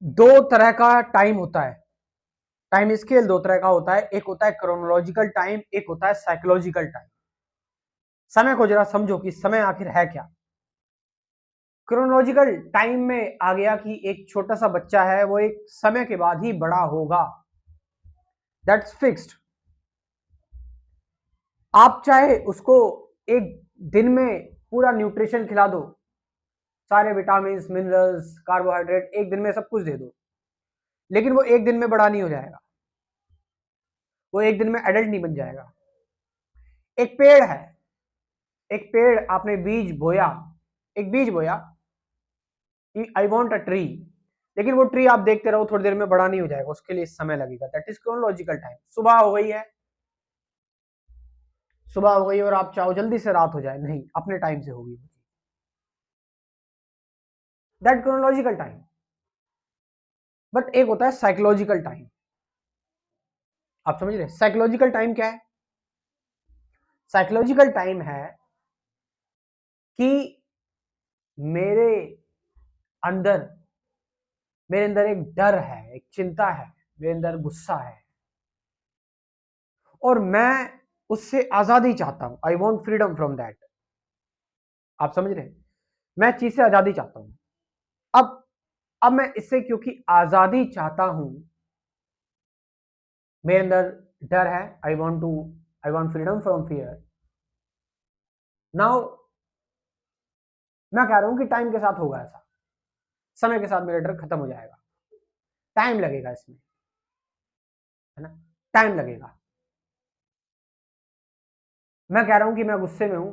दो तरह का टाइम होता है, टाइम स्केल दो तरह का होता है, एक होता है क्रोनोलॉजिकल टाइम, एक होता है साइकोलॉजिकल टाइम। समय को जरा समझो कि समय आखिर है क्या। क्रोनोलॉजिकल टाइम में आ गया कि एक छोटा सा बच्चा है, वो एक समय के बाद ही बड़ा होगा, दैट्स फिक्स्ड। आप चाहे उसको एक दिन में पूरा न्यूट्रिशन खिला दो, सारे विटामिन मिनरल्स कार्बोहाइड्रेट एक दिन में सब कुछ दे दो, लेकिन वो एक दिन में बड़ा नहीं हो जाएगा, वो एक दिन में एडल्ट नहीं बन जाएगा। एक पेड़ है, एक पेड़ आपने बीज बोया, एक बीज बोया कि आई वॉन्ट अ ट्री, लेकिन वो ट्री आप देखते रहो थोड़ी देर में बड़ा नहीं हो जाएगा, उसके लिए समय लगेगा, दैट इज क्रोनोलॉजिकल टाइम। सुबह हो गई है, सुबह हो गई और आप चाहो जल्दी से रात हो जाए, नहीं, अपने टाइम से होगी, दैट क्रोनोलॉजिकल टाइम। बट एक होता है साइकोलॉजिकल टाइम। आप समझ रहे, साइकोलॉजिकल टाइम क्या है? साइकोलॉजिकल टाइम है कि मेरे अंदर मेरे अंदर एक डर है, एक चिंता है, मेरे अंदर गुस्सा है, और मैं उससे आजादी चाहता हूं, I want freedom from that. आप समझ रहे, मैं चीज से आजादी चाहता हूं। अब मैं इससे क्योंकि आजादी चाहता हूं, मेरे अंदर डर है, I want freedom from fear. Now मैं कह रहा हूं कि टाइम के साथ होगा ऐसा, समय के साथ मेरा डर खत्म हो जाएगा, टाइम लगेगा इसमें, है ना, टाइम लगेगा। मैं कह रहा हूं कि मैं गुस्से में हूं,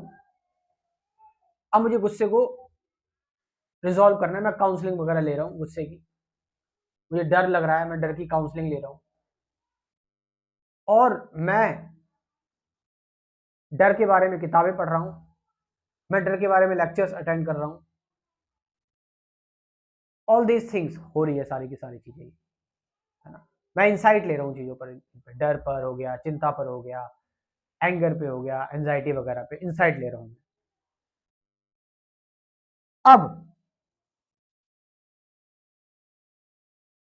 अब मुझे गुस्से को रिजॉल्व करना है, मैं काउंसलिंग वगैरह ले रहा हूँ गुस्से की, मुझे डर लग रहा है, मैं डर की काउंसलिंग ले रहा हूँ, और मैं डर के बारे में किताबें पढ़ रहा हूँ, मैं डर के बारे में लेक्चर्स अटेंड कर रहा हूँ, ऑल दीज थिंग्स हो रही है, सारी की सारी चीजें, है ना। मैं इंसाइट ले रहा हूँ चीजों पर, डर पर हो गया, चिंता पर हो गया, एंगर पे हो गया, एंजाइटी वगैरह पे इंसाइट ले रहा हूँ। अब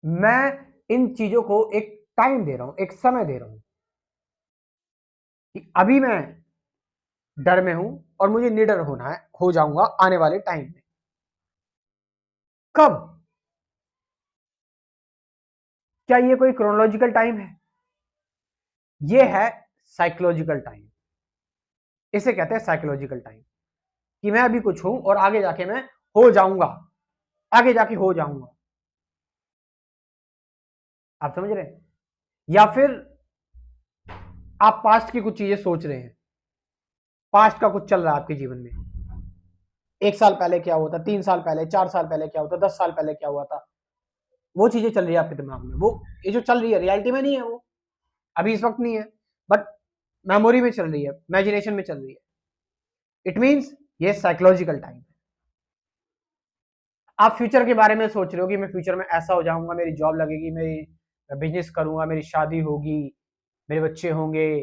मैं इन चीजों को एक टाइम दे रहा हूं, एक समय दे रहा हूं कि अभी मैं डर में हूं और मुझे निडर होना है, हो जाऊंगा आने वाले टाइम में। कब? क्या ये कोई क्रोनोलॉजिकल टाइम है? ये है साइकोलॉजिकल टाइम। इसे कहते हैं साइकोलॉजिकल टाइम, कि मैं अभी कुछ हूं और आगे जाके मैं हो जाऊंगा, आगे जाके हो जाऊंगा। आप समझ रहे हैं? या फिर आप पास्ट की कुछ चीजें सोच रहे हैं, पास्ट का कुछ चल रहा है आपके जीवन में, एक साल पहले क्या हुआ था, 3 साल पहले, 4 साल पहले क्या हुआ था, 10 साल पहले क्या हुआ था, वो चीजें चल रही है आपके दिमाग में, वो ये जो चल रही है रियलिटी में नहीं है, वो अभी इस वक्त नहीं है, बट मेमोरी में चल रही है, इमेजिनेशन में चल रही है। इट मीन्स ये साइकोलॉजिकल टाइम है। आप फ्यूचर के बारे में सोच रहे हो कि मैं फ्यूचर में ऐसा हो जाऊंगा, मेरी जॉब लगेगी, मेरी बिजनेस करूंगा, मेरी शादी होगी, मेरे बच्चे होंगे,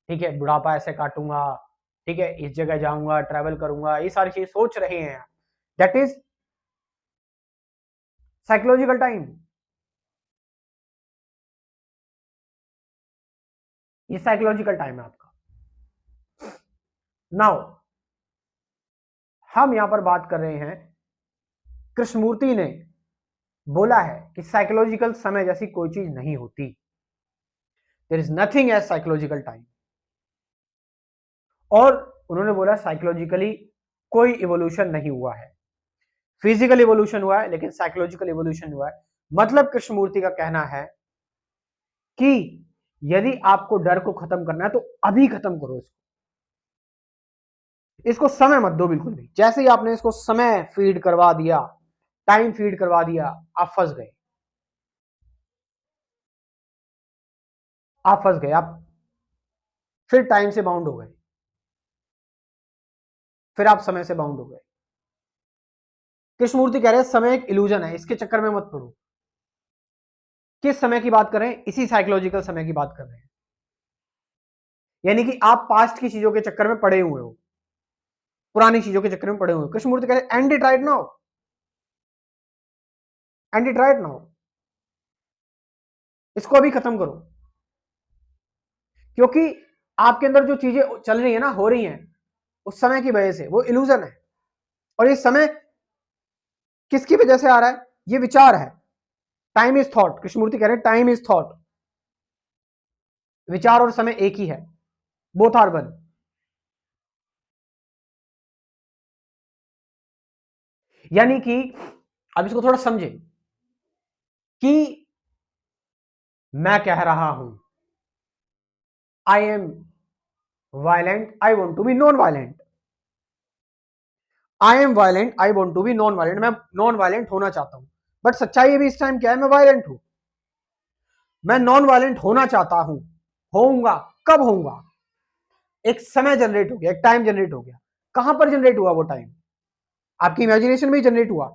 ठीक है, बुढ़ापा ऐसे काटूंगा, ठीक है, इस जगह जाऊंगा, ट्रैवल करूंगा, ये सारी चीज सोच रहे हैं, दैट इज साइकोलॉजिकल टाइम। ये साइकोलॉजिकल टाइम है आपका। नाउ हम यहां पर बात कर रहे हैं, कृष्णमूर्ति ने बोला है कि साइकोलॉजिकल समय जैसी कोई चीज नहीं होती, there is nothing as psychological time. और उन्होंने बोला साइकोलॉजिकली कोई इवोल्यूशन नहीं हुआ है, फिजिकल इवोल्यूशन हुआ है लेकिन साइकोलॉजिकल इवोल्यूशन हुआ है। मतलब कृष्णमूर्ति का कहना है कि यदि आपको डर को खत्म करना है तो अभी खत्म करो इसको, इसको समय मत दो बिल्कुल भी। जैसे ही आपने इसको समय फीड करवा दिया, टाइम फीड करवा दिया, आप फंस गए, आप फंस गए, आप फिर टाइम से बाउंड हो गए, फिर आप समय से बाउंड हो गए। कृष्णमूर्ति कह रहे हैं समय एक इल्यूजन है, इसके चक्कर में मत पड़ो। किस समय की बात कर रहे हैं? इसी साइकोलॉजिकल समय की बात कर रहे हैं, यानी कि आप पास्ट की चीजों के चक्कर में पड़े हुए हो, पुरानी चीजों के चक्कर में पड़े हुए हो। कृष्णमूर्ति कह रहे हैं and it right now, and it right now. इसको अभी खत्म करो, क्योंकि आपके अंदर जो चीजें चल रही है ना, हो रही हैं उस समय की वजह से, वो इल्यूजन है। और ये समय किसकी वजह से आ रहा है? ये विचार है। टाइम इज थॉट, कृष्णमूर्ति कह रहे हैं टाइम इज थॉट। विचार और समय एक ही है, बोथ आर वन। यानी कि अब इसको थोड़ा समझे कि मैं कह रहा हूं I am violent, I want to be non violent. I am violent, I want to be non violent. मैं नॉन वायलेंट होना चाहता हूं, बट सच्चाई भी इस टाइम क्या है? मैं वायलेंट हूं। मैं नॉन वायलेंट होना चाहता हूं, होऊंगा। कब होऊंगा? एक समय जनरेट हो गया, एक टाइम जनरेट हो गया। कहां पर जनरेट हुआ वो टाइम? आपकी इमेजिनेशन में ही जनरेट हुआ।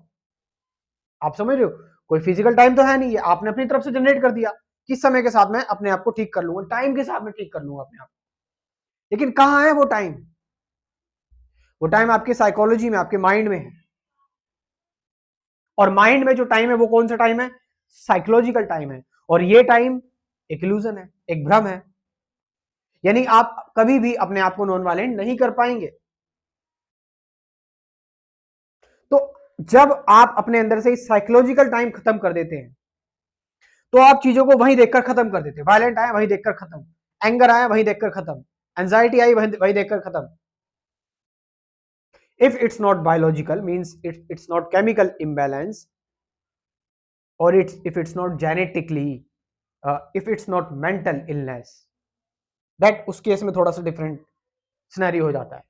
आप समझ रहे हो? कोई फिजिकल टाइम तो है नहीं, ये आपने अपनी तरफ से जनरेट कर दिया। किस समय के साथ मैं अपने आप को ठीक कर लूंगा, टाइम के साथ में ठीक कर लूंगा अपने आप को। लेकिन कहां है वो टाइम? वो टाइम आपकी साइकोलॉजी में, आपके माइंड में है। और माइंड में जो टाइम है वो कौन सा टाइम है? साइकोलॉजिकल टाइम है। और ये टाइम एक इल्यूजन है, एक भ्रम है। यानी आप कभी भी अपने आप को नॉन वायलेंट नहीं कर पाएंगे। तो जब आप अपने अंदर से साइकोलॉजिकल टाइम खत्म कर देते हैं, तो आप चीजों को वहीं देखकर खत्म कर देते हैं। वायलेंट आया वहीं देखकर खत्म, एंगर आया वहीं देखकर खत्म, एंजाइटी आई वहीं देखकर खत्म। If it's not biological means it's not chemical imbalance, और if it's not genetically, if it's not mental illness, that उस केस में थोड़ा सा डिफरेंट सिनेरियो हो जाता है।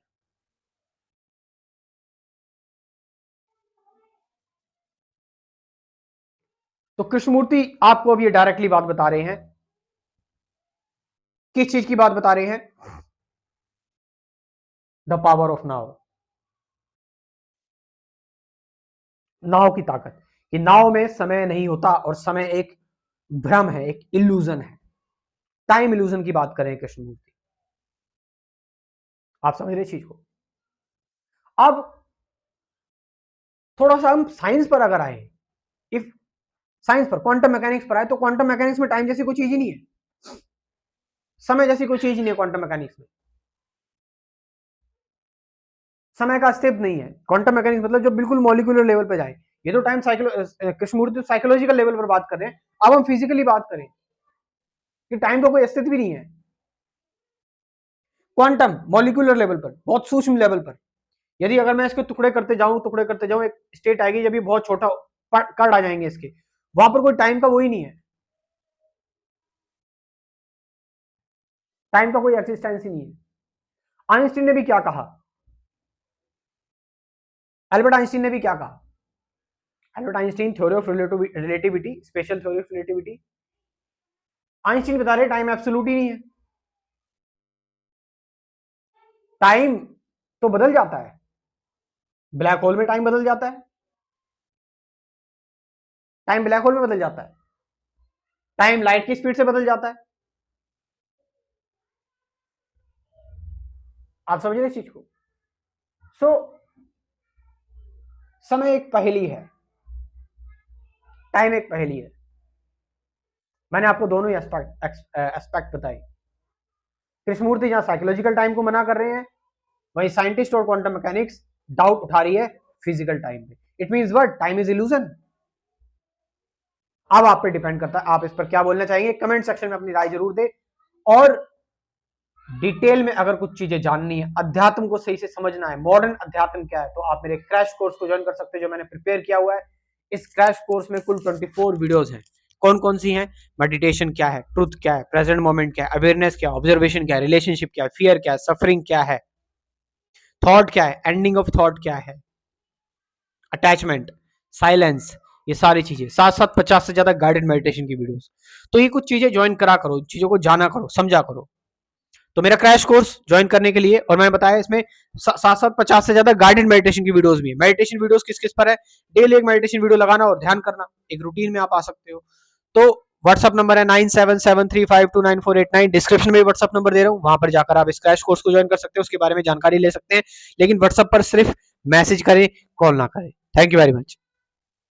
तो कृष्णमूर्ति आपको अब ये डायरेक्टली बात बता रहे हैं। किस चीज की बात बता रहे हैं? The power of now. नाव की ताकत, कि नाव में समय नहीं होता और समय एक भ्रम है, एक इल्यूजन है। टाइम इल्यूजन की बात करें कृष्णमूर्ति। आप समझ रहे चीज को? अब थोड़ा सा हम साइंस पर अगर आए, इफ साइंस पर, क्वांटम मैकेनिक्स पर आए, तो क्वांटम मैकेनिक्स में टाइम जैसी कोई चीज ही नहीं है, समय जैसी कोई चीज नहीं है क्वांटम मैकेनिक्स में। समय का अस्तित्व नहीं है। क्वांटम मैकेनिक्स मतलब जो बिल्कुल मॉलिक्यूलर लेवल पे जाए। ये तो टाइम कृष्णमूर्ति तो साइकोलॉजिकल लेवल पर बात कर रहे हैं। अब हम फिजिकली बात करें कि टाइम का कोई अस्तित्व भी नहीं है। क्वांटम मॉलिक्यूलर लेवल पर, बहुत सूक्ष्म लेवल पर, यदि अगर मैं इसके टुकड़े करते जाऊं, एक स्टेट आएगी जब ये बहुत छोटा कण आ जाएंगे इसके, वहां पर कोई टाइम का वो ही नहीं है। टाइम का कोई एक्सिस्टेंस ही नहीं है। आइंस्टीन ने भी क्या कहा? एल्बर्ट आइंस्टीन ने भी क्या कहा? Albert Einstein theory of relativity, special theory of relativity. Einstein बता रहे टाइम एब्सोल्यूट ही नहीं है। टाइम तो बदल जाता है, ब्लैक होल में टाइम बदल जाता है। टाइम ब्लैक होल में बदल जाता है। टाइम लाइट की स्पीड से बदल जाता है। आप समझ रहे इस चीज को? सो समय एक पहेली है, टाइम एक पहेली है। मैंने आपको दोनों ही एस्पेक्ट बताई। कृष्णमूर्ति जहां साइकोलॉजिकल टाइम को मना कर रहे हैं, वहीं साइंटिस्ट और क्वांटम मैकेनिक्स डाउट उठा रही है फिजिकल टाइम पे। It means what? Time is illusion. अब आप पे डिपेंड करता है, आप इस पर क्या बोलना चाहेंगे। कमेंट सेक्शन में अपनी राय जरूर दे। और डिटेल में अगर कुछ चीजें जाननी है, अध्यात्म को सही से समझना है, मॉडर्न अध्यात्म क्या है, तो आप मेरे क्रैश कोर्स को ज्वाइन कर सकते हैं जो मैंने प्रिपेयर किया हुआ है। इस क्रैश कोर्स में कुल 24 वीडियोस हैं। कौन कौन सी हैं? मेडिटेशन क्या है, ट्रुथ क्या है, प्रेजेंट मोमेंट क्या है, अवेयरनेस क्या है, ऑब्जर्वेशन क्या है, रिलेशनशिप क्या है, फियर क्या है, सफरिंग क्या है, थॉट क्या है, एंडिंग ऑफ थॉट क्या है, अटैचमेंट, साइलेंस, ये सारी चीजें। साथ साथ 50 से ज्यादा गाइडेड मेडिटेशन की वीडियोस। तो ये कुछ चीजें ज्वाइन करा करो, चीजों को जाना करो, समझा करो। तो मेरा क्रैश कोर्स ज्वाइन करने के लिए, और मैंने बताया इसमें साथ साथ 50 से ज्यादा गाइडेड मेडिटेशन की वीडियोस भी है। मेडिटेशन वीडियोस किस किस पर है? डेली एक मेडिटेशन वीडियो लगाना और ध्यान करना, एक रूटीन में आप आ सकते हो। तो व्हाट्सअप नंबर है 9773529489। डिस्क्रिप्शन में व्हाट्सअप नंबर दे रहा हूँ, वहां पर जाकर आप इस क्रैश कोर्स को ज्वाइन कर सकते हो, उसके बारे में जानकारी ले सकते हैं। लेकिन व्हाट्सअप पर सिर्फ मैसेज करें, कॉल ना करें। Thank you very much.